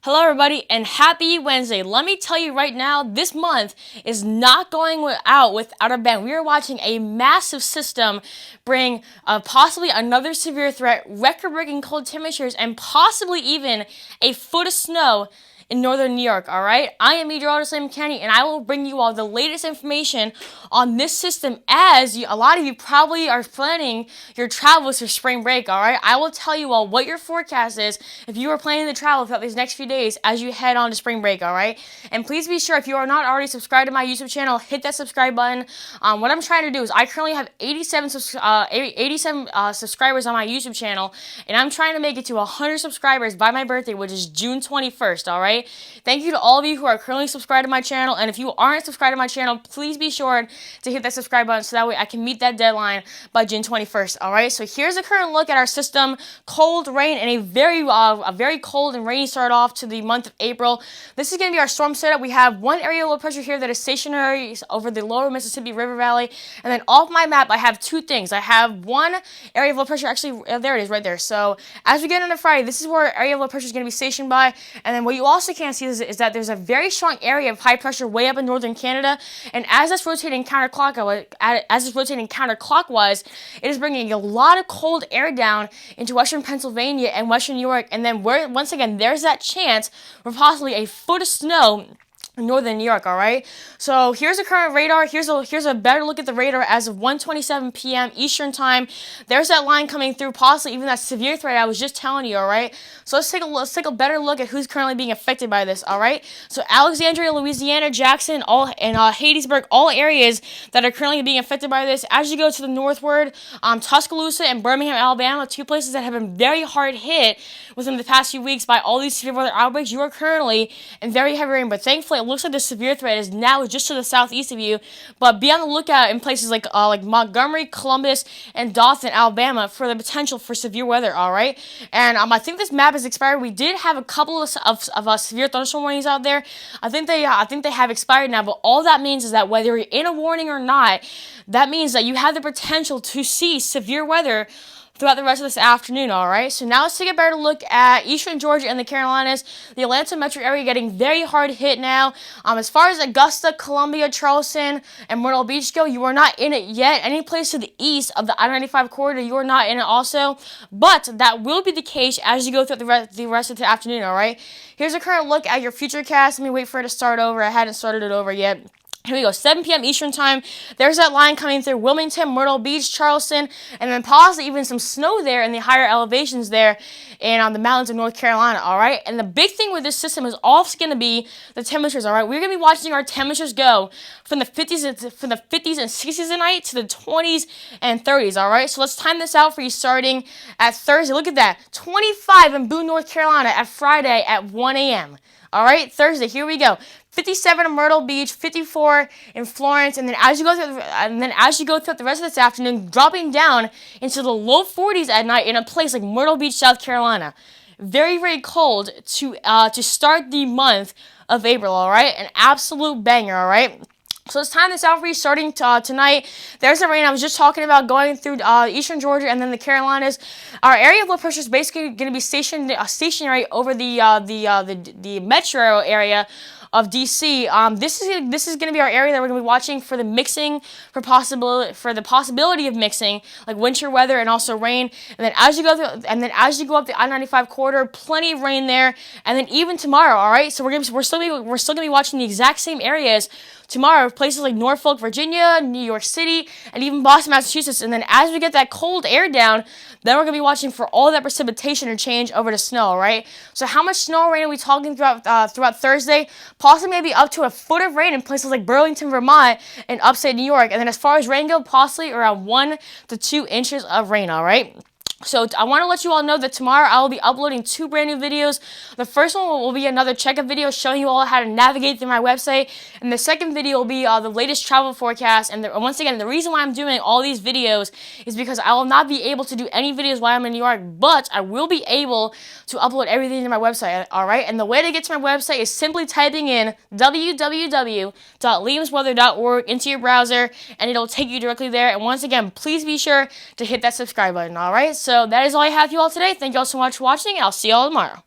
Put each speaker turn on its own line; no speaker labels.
Hello, everybody, and happy Wednesday. Let me tell you right now, this month is not going out without a bang. We are watching a massive system bring possibly another severe threat, record-breaking cold temperatures, and possibly even a foot of snow in northern New York, alright? I am meteorologist Liam Kenny, and I will bring you all the latest information on this system as a lot of you probably are planning your travels for spring break, alright? I will tell you all what your forecast is if you are planning to travel throughout these next few days as you head on to spring break, alright? And please be sure, if you are not already subscribed to my YouTube channel, hit that subscribe button. What I'm trying to do is I currently have 87 subscribers on my YouTube channel, and I'm trying to make it to 100 subscribers by my birthday, which is June 21st, alright? Thank you to all of you who are currently subscribed to my channel, and if you aren't subscribed to my channel, please be sure to hit that subscribe button so that way I can meet that deadline by June 21st, alright? So here's a current look at our system. Cold, rain, and a very cold and rainy start off to the month of April. This is going to be our storm setup. We have one area of low pressure here that is stationary over the lower Mississippi River Valley, and then off my map I have two things. I have one area of low pressure, actually, there it is right there. So as we get into Friday, this is where our area of low pressure is going to be stationed by, and then what you also can't see is that there's a very strong area of high pressure way up in northern Canada, and as it's rotating counterclockwise, it is bringing a lot of cold air down into western Pennsylvania and western New York, and then once again, there's that chance for possibly a foot of snow in northern New York, alright? So here's the current radar. Here's a better look at the radar as of 1:27 p.m. Eastern time. There's that line coming through, possibly even that severe threat I was just telling you, alright? So let's take a better look at who's currently being affected by this, alright? So Alexandria, Louisiana, Jackson, and Hattiesburg, all areas that are currently being affected by this. As you go to the northward, Tuscaloosa and Birmingham, Alabama, two places that have been very hard hit within the past few weeks by all these severe weather outbreaks. You are currently in very heavy rain, but thankfully it looks like the severe threat is now just to the southeast of you, but be on the lookout in places like Montgomery, Columbus, and Dothan, Alabama for the potential for severe weather, alright? And I think this map is expired. We did have a couple of severe thunderstorm warnings out there. I think they have expired now, but all that means is that whether you're in a warning or not, that means that you have the potential to see severe weather throughout the rest of this afternoon, alright? So now let's take a better look at eastern Georgia and the Carolinas. The Atlanta metro area getting very hard hit now. As far as Augusta, Columbia, Charleston, and Myrtle Beach go, you are not in it yet. Any place to the east of the I-95 corridor, you are not in it also. But that will be the case as you go through the rest of the afternoon, alright? Here's a current look at your futurecast. Let me wait for it to start over. I hadn't started it over yet. Here we go, 7 p.m. Eastern time. There's that line coming through Wilmington, Myrtle Beach, Charleston, and then possibly even some snow there in the higher elevations there and on the mountains of North Carolina, all right? And the big thing with this system is also going to be the temperatures, all right? We're going to be watching our temperatures go from the 50s and 60s tonight to the 20s and 30s, all right? So let's time this out for you starting at Thursday. Look at that, 25 in Boone, North Carolina at Friday at 1 a.m. All right, Thursday, here we go. 57 in Myrtle Beach, 54 in Florence, and then as you go through the rest of this afternoon, dropping down into the low 40s at night in a place like Myrtle Beach, South Carolina. Very, very cold to start the month of April. All right, an absolute banger. All right. So let's time this out for you starting tonight. There's the rain I was just talking about going through eastern Georgia and then the Carolinas. Our area of low pressure is basically going to be stationary over the metro area of DC. This is going to be our area that we're going to be watching for the mixing, for the possibility of mixing, like winter weather and also rain. And then as you go up the I-95 corridor, plenty of rain there. And then even tomorrow, all right. So we're still going to be watching the exact same areas tomorrow, places like Norfolk, Virginia, New York City, and even Boston, Massachusetts. And then as we get that cold air down, then we're going to be watching for all that precipitation to change over to snow, right? So how much snow or rain are we talking throughout Thursday? Possibly maybe up to a foot of rain in places like Burlington, Vermont, and upstate New York. And then as far as rain goes, possibly around 1 to 2 inches of rain, all right? So I want to let you all know that tomorrow I will be uploading 2 brand new videos. The first one will be another checkup video showing you all how to navigate through my website. And the second video will be the latest travel forecast. And once again, the reason why I'm doing all these videos is because I will not be able to do any videos while I'm in New York, but I will be able to upload everything to my website, alright? And the way to get to my website is simply typing in www.liamsweather.org into your browser, and it'll take you directly there. And once again, please be sure to hit that subscribe button, alright? So that is all I have for you all today. Thank you all so much for watching, and I'll see you all tomorrow.